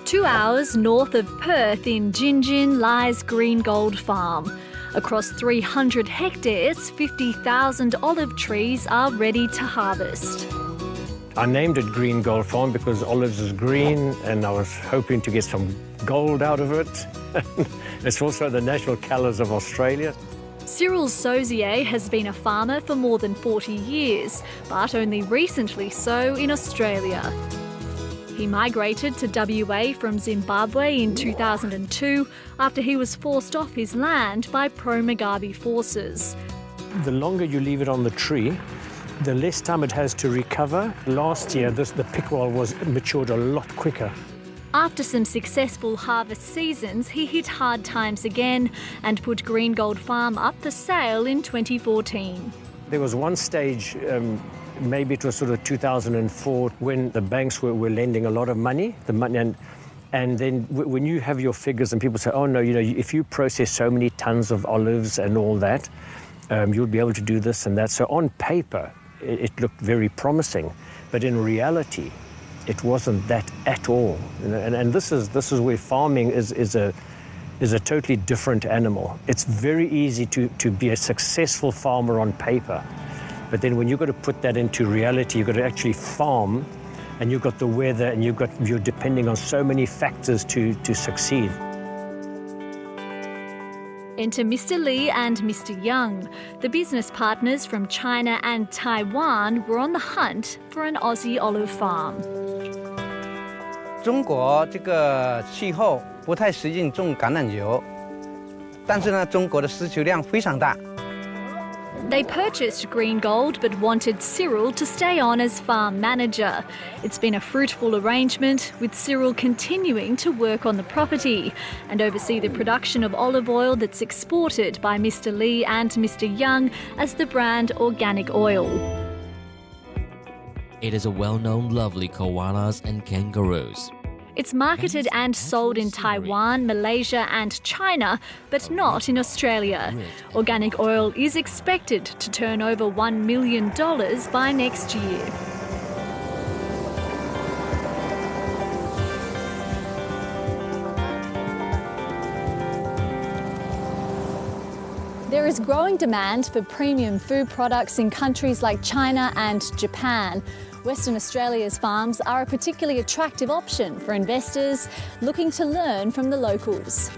2 hours north of Perth in Gingin lies Green Gold Farm. Across 300 hectares, 50,000 olive trees are ready to harvest. I named it Green Gold Farm because olives is green and I was hoping to get some gold out of it. It's also the national colours of Australia. Cyril Sauzier has been a farmer for more than 40 years, but only recently so in Australia. He migrated to WA from Zimbabwe in 2002 after he was forced off his land by pro-Mugabe forces. The longer you leave it on the tree, the less time it has to recover. Last year, the pickerel was matured a lot quicker. After some successful harvest seasons, he hit hard times again and put Green Gold Farm up for sale in 2014. There was one stage, maybe it was sort of 2004, when the banks were lending a lot of money, and then when you have your figures and people say, oh no, you know, if you process so many tons of olives and all that, you'll be able to do this and that. So on paper, it looked very promising, but in reality, it wasn't that at all. You know, and this is where farming is a totally different animal. It's very easy to be a successful farmer on paper, but then when you've got to put that into reality, you've got to actually farm, and you've got the weather, and you're depending on so many factors to succeed. Enter Mr. Li and Mr. Young. The business partners from China and Taiwan were on the hunt for an Aussie olive farm. 中国这个气候不太适应种橄榄油，但是呢，中国的需求量非常大。 They purchased Green Gold but wanted Cyril to stay on as farm manager. It's been a fruitful arrangement, with Cyril continuing to work on the property and oversee the production of olive oil that's exported by Mr. Li and Mr. Young as the brand Organic Oil. It is a well-known lovely koalas and kangaroos. It's marketed and sold in Taiwan, Malaysia and China, but not in Australia. Organic oil is expected to turn over $1 million by next year. There is growing demand for premium food products in countries like China and Japan. Western Australia's farms are a particularly attractive option for investors looking to learn from the locals.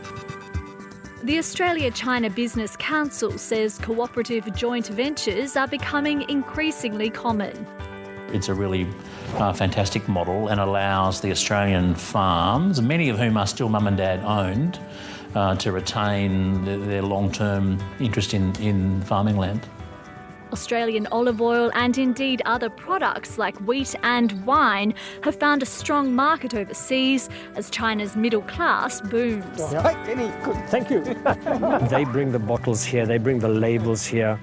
The Australia-China Business Council says cooperative joint ventures are becoming increasingly common. It's a really fantastic model and allows the Australian farms, many of whom are still mum and dad owned, to retain their long-term interest in farming land. Australian olive oil and indeed other products like wheat and wine have found a strong market overseas as China's middle class booms. Thank you. They bring the bottles here, they bring the labels here.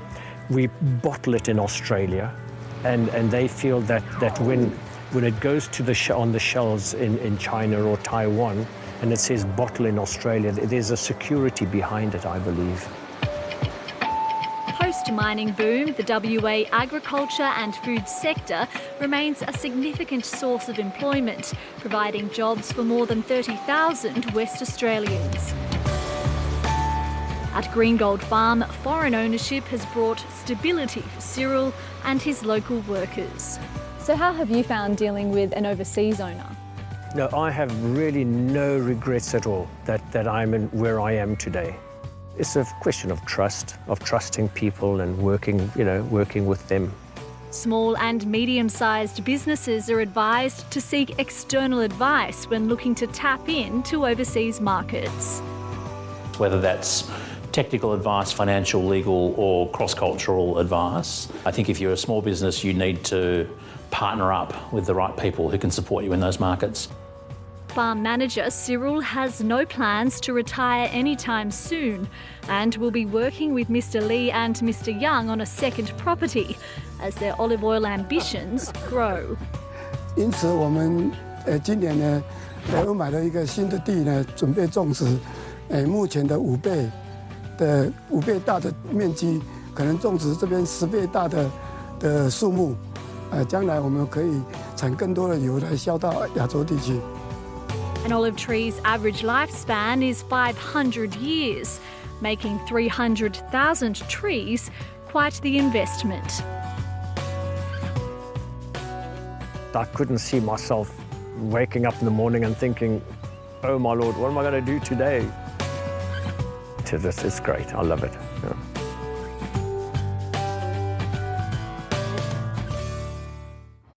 We bottle it in Australia, and they feel that when it goes to on the shelves in China or Taiwan and it says bottle in Australia, there's a security behind it, I believe. Post-mining boom, the WA agriculture and food sector remains a significant source of employment, providing jobs for more than 30,000 West Australians. At Green Gold Farm, foreign ownership has brought stability for Cyril and his local workers. So how have you found dealing with an overseas owner? No, I have really no regrets at all that I'm where I am today. It's a question of trust, of trusting people and working with them. Small and medium-sized businesses are advised to seek external advice when looking to tap into overseas markets. Whether that's technical advice, financial, legal or cross-cultural advice, I think if you're a small business, you need to partner up with the right people who can support you in those markets. Farm manager Cyril has no plans to retire anytime soon and will be working with Mr. Li and Mr. Young on a second property as their olive oil ambitions grow. 因此我们今年呢又买了一个新的地呢，准备种植目前的5倍大的面积，可能种植这边10倍大的树木，将来我们可以产更多的油来销到亚洲地区。An olive tree's average lifespan is 500 years, making 300,000 trees quite the investment. I couldn't see myself waking up in the morning and thinking, oh my Lord, what am I going to do today? It's great. I love it. Yeah.